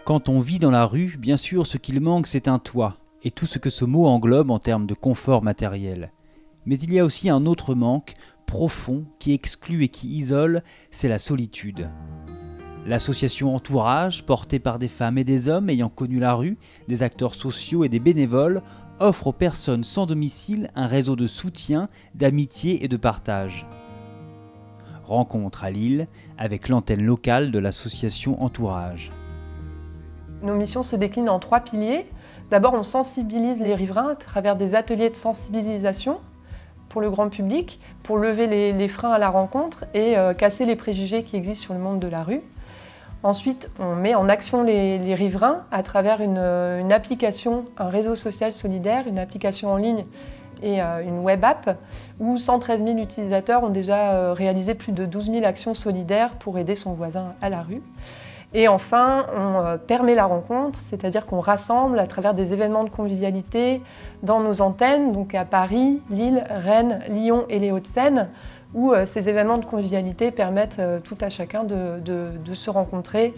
Quand on vit dans la rue, bien sûr, ce qu'il manque, c'est un toit, et tout ce que ce mot englobe en termes de confort matériel. Mais il y a aussi un autre manque, profond, qui exclut et qui isole, c'est la solitude. L'association Entourage, portée par des femmes et des hommes ayant connu la rue, des acteurs sociaux et des bénévoles, offre aux personnes sans domicile un réseau de soutien, d'amitié et de partage. Rencontre à Lille avec l'antenne locale de l'association Entourage. Nos missions se déclinent en 3 piliers. D'abord, on sensibilise les riverains à travers des ateliers de sensibilisation pour le grand public, pour lever les freins à la rencontre et casser les préjugés qui existent sur le monde de la rue. Ensuite, on met en action les riverains à travers une application, un réseau social solidaire, une application en ligne et une web app où 113 000 utilisateurs ont déjà réalisé plus de 12 000 actions solidaires pour aider son voisin à la rue. Et enfin, on permet la rencontre, c'est-à-dire qu'on rassemble à travers des événements de convivialité dans nos antennes, donc à Paris, Lille, Rennes, Lyon et les Hauts-de-Seine, où ces événements de convivialité permettent tout à chacun de se rencontrer.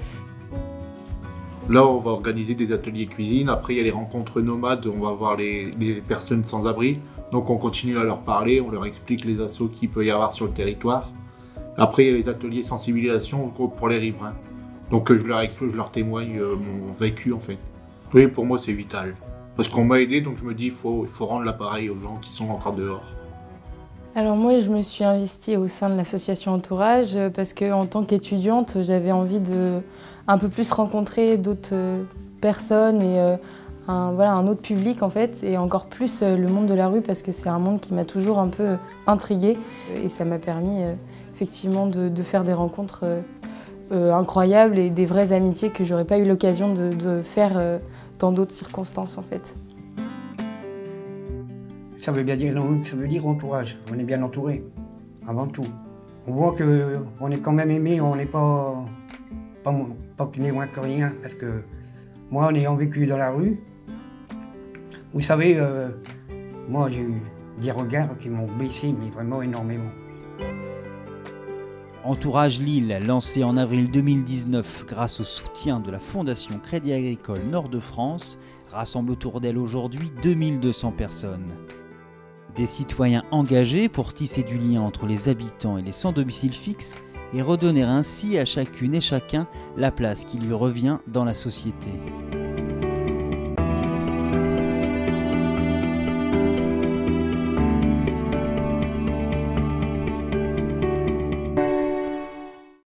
Là, on va organiser des ateliers cuisine. Après, il y a les rencontres nomades, on va voir les personnes sans abri. Donc, on continue à leur parler, on leur explique les assauts qu'il peut y avoir sur le territoire. Après, il y a les ateliers sensibilisation pour les riverains. Donc, je leur explique, je leur témoigne mon vécu, en fait. Oui, pour moi, c'est vital. Parce qu'on m'a aidé, donc je me dis, il faut rendre l'appareil aux gens qui sont encore dehors. Alors moi, je me suis investie au sein de l'association Entourage parce qu'en tant qu'étudiante, j'avais envie de un peu plus rencontrer d'autres personnes et un autre public en fait, et encore plus le monde de la rue parce que c'est un monde qui m'a toujours un peu intriguée et ça m'a permis effectivement de faire des rencontres incroyables et des vraies amitiés que j'aurais pas eu l'occasion de faire dans d'autres circonstances en fait. Ça veut dire entourage, on est bien entouré, avant tout. On voit qu'on est quand même aimé, on n'est pas moins que rien, parce que moi, en ayant vécu dans la rue, vous savez, moi j'ai eu des regards qui m'ont baissé, mais vraiment énormément. Entourage Lille, lancé en avril 2019 grâce au soutien de la Fondation Crédit Agricole Nord-de-France, rassemble autour d'elle aujourd'hui 2200 personnes. Des citoyens engagés pour tisser du lien entre les habitants et les sans domicile fixe et redonner ainsi à chacune et chacun la place qui lui revient dans la société.